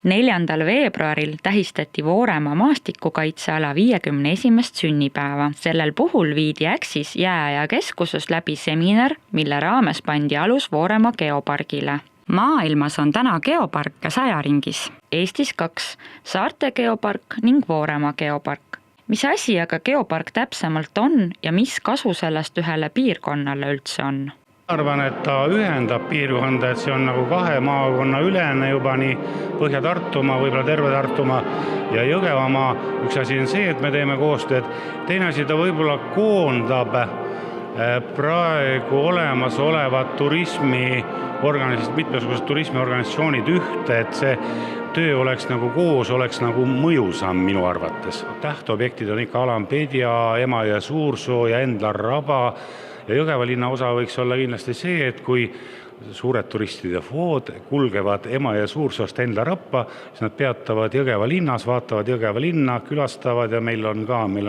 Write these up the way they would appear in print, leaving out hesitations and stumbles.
4. veebruaril tähistati Voorema maastikukaitseala 51. sünnipäeva. Sellel puhul viidi Äksis jääaja keskuses läbi seminar, mille raames pandi alus Voorema geopargile. Maailmas on täna geoparke 100 ringis, Eestis 2, Saarte geopark ning Voorema geopark. Mis asi aga geopark täpsemalt on ja mis kasu sellest ühele piirkonnale üldse on? Arvan, et ta ühendab piirkonda, et see on nagu 2 maakonna ülene juba nii Põhja-Tartumaa, võib-olla terve Tartumaa ja Jõgevamaa. Üks asi on see, et me teeme koostööd. Teine asi, ta võib-olla koondab praegu olemasolevad mitmesugused turismiorganisatsioonid ühte, et see töö oleks nagu koos, oleks nagu mõjusam minu arvates. Tähtobjektid on ikka Alampedia, Emajõe Suursoo ja Endla raba. Ja Jõgeva linna osa võiks olla kindlasti see, et kui suured turistide vood kulgevad Emajõe Suursoost Endla rappa, siis nad peatavad Jõgeva linnas, vaatavad Jõgeva linna, külastavad ja meil on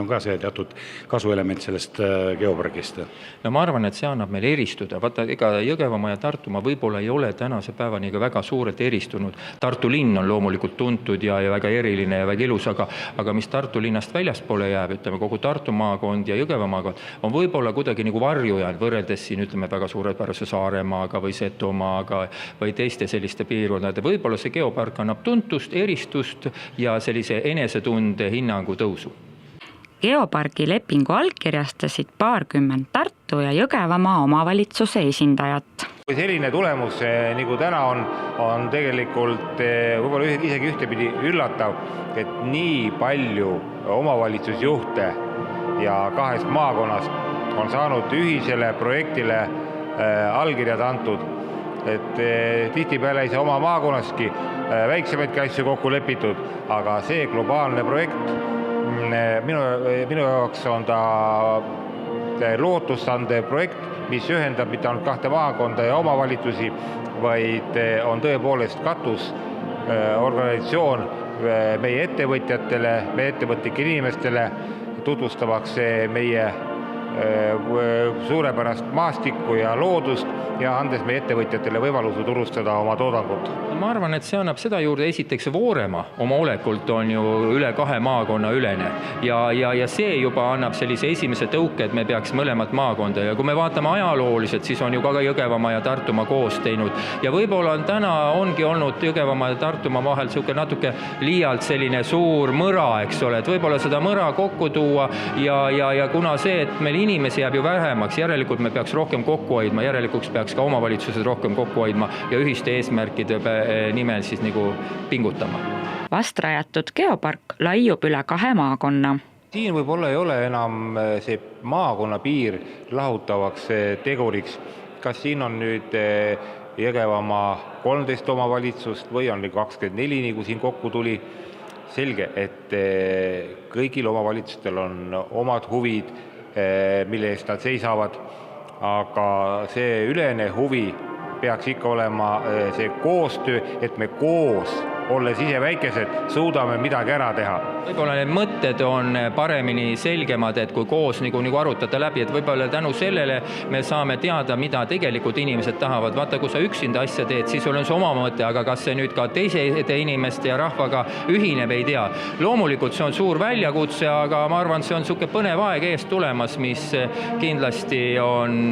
ka see teatud kasuelement sellest geopargist. No ma arvan, et see annab meil eristuda. Vaata, ega Jõgevamaa ja Tartumaa võib-olla ei ole tänase päevani väga suurelt eristunud. Tartu linn on loomulikult tuntud ja väga eriline ja väga ilus, aga mis Tartu linnast väljaspoole jääb, ütleme kogu Tartu maakond ja Jõgeva maakond, on võib-olla kuidagi nagu varju jäänud võrreldes siin, ütleme, väga suurepärase Saaremaaga või Setomaaga või teiste selliste piirkondade. Võib-olla see geopark annab tuntust, eristust ja sellise enesetunde hinnangu tõusu. Geopargi lepingu allkirjastasid 20 Tartu ja Jõgevamaa omavalitsuse esindajat. Kui selline tulemus, nagu täna on tegelikult võib-olla isegi ühtepidi üllatav, et nii palju omavalitsusjuhte ja 2 maakonnast on saanud ühisele projektile allkirjad antud, et tihtipeale ei saa oma maakonnaski väiksemaidki asju kokku lepitud, aga see globaalne projekt, minu jaoks on ta lootustandev projekt, mis ühendab mitte ainult 2 maakonda ja omavalitsusi, vaid on tõepoolest katus organisatsioon meie ettevõtjatele, meie ettevõtlike inimestele, tutvustamaks meie suurepärast maastikku ja loodust ja andes meie ettevõtjatele võimaluse turustada oma toodangut. Ma arvan, et see annab seda juurde, esiteks Voorema oma olekult on ju üle 2 maakonna ülene ja see juba annab sellise esimese tõuke, et me peaks mõlemat maakonda ja kui me vaatame ajalooliselt, siis on ju ka Jõgevamaa ja Tartumaa koos teinud ja võib-olla täna ongi olnud Jõgevamaa ja Tartumaa vahel natuke liialt selline suur mõra, eks ole, et võib-olla seda mõra kokku tuua ja kuna see, et meil inimesi jääb ju vähemaks, järelikult me peaks rohkem kokku hoidma, järelikult peaks ka omavalitsused rohkem kokku hoidma ja ühiste eesmärkide nimel siis nagu pingutama. Vastrajatud geopark laiub üle 2 maakonna. Siin võib-olla ei ole enam see maakonna piir lahutavaks teguriks. Kas siin on nüüd Jõgevamaa 13 omavalitsust või on 24, nagu siin kokku tuli? Selge, et kõigil omavalitsustel on omad huvid, mille eest nad seisavad, aga see ülene huvi peaks ikka olema see koostöö, et me koos, olles ise väikesed, suudame midagi ära teha. Võib-olla need mõtted on paremini selgemad, et kui koos nagu arutada läbi, et võib-olla tänu sellele me saame teada, mida tegelikult inimesed tahavad. Vaata, kui sa üksinda asja teed, siis sul on see oma mõte, aga kas see nüüd ka teiste inimeste ja rahvaga ühineb, ei tea. Loomulikult see on suur väljakutse, aga ma arvan, see on suke põnev aeg eest tulemas, mis kindlasti on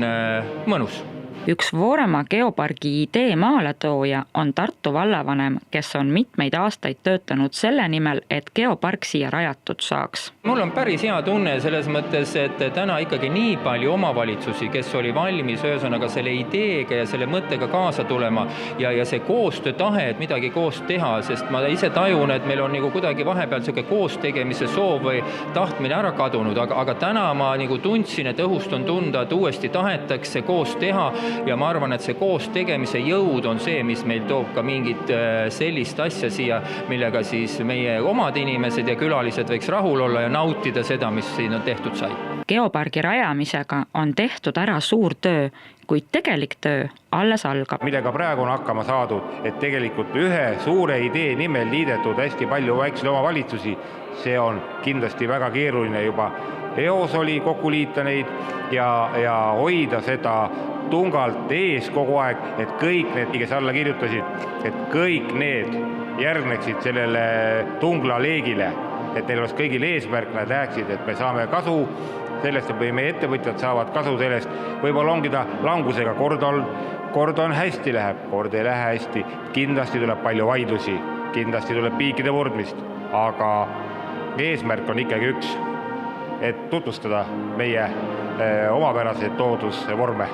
mõnus. Üks Voorema geopargi idee maaletooja on Tartu vallavanem, kes on mitmeid aastaid töötanud selle nimel, et geopark siia rajatud saaks. Mul on päris hea tunne selles mõttes, et täna ikkagi nii palju omavalitsusi, kes oli valmis ühesõnaga selle ideega ja selle mõttega kaasa tulema ja see koostöötahe, et midagi koos teha, sest ma ise tajun, et meil on nagu kuidagi vahepeal selline koos tegemise soov või tahtmine ära kadunud, aga täna ma nagu tundsin, et õhust on tunda, et uuesti tahetakse koos teha ja ma arvan, et see koos tegemise jõud on see, mis meil toob ka mingit sellist asja siia, millega siis meie omad inimesed ja külalised võiks rahul olla ja nautida seda, mis siin on tehtud sai. Geopargi rajamisega on tehtud ära suur töö, kuid tegelik töö alles algab. Millega praegu on hakkama saadud, et tegelikult ühe suure idee nimel liidetud hästi palju väikseid omavalitsusi, see on kindlasti väga keeruline juba. Eos oli kokku liita neid ja hoida seda tungalt ees kogu aeg, et kõik need, kes alla kirjutasid, et kõik need järgneksid sellele tunglaleegile, et neil oleks kõigil eesmärk, nad rääksid, et me saame kasu sellest või meie ettevõtjad saavad kasu sellest, võib-olla ongi ta langusega kord on hästi läheb, kord ei lähe hästi, kindlasti tuleb palju vaidlusi, kindlasti tuleb piikide murdmist, aga eesmärk on ikkagi üks, et tutvustada meie omapäraseid loodusvorme.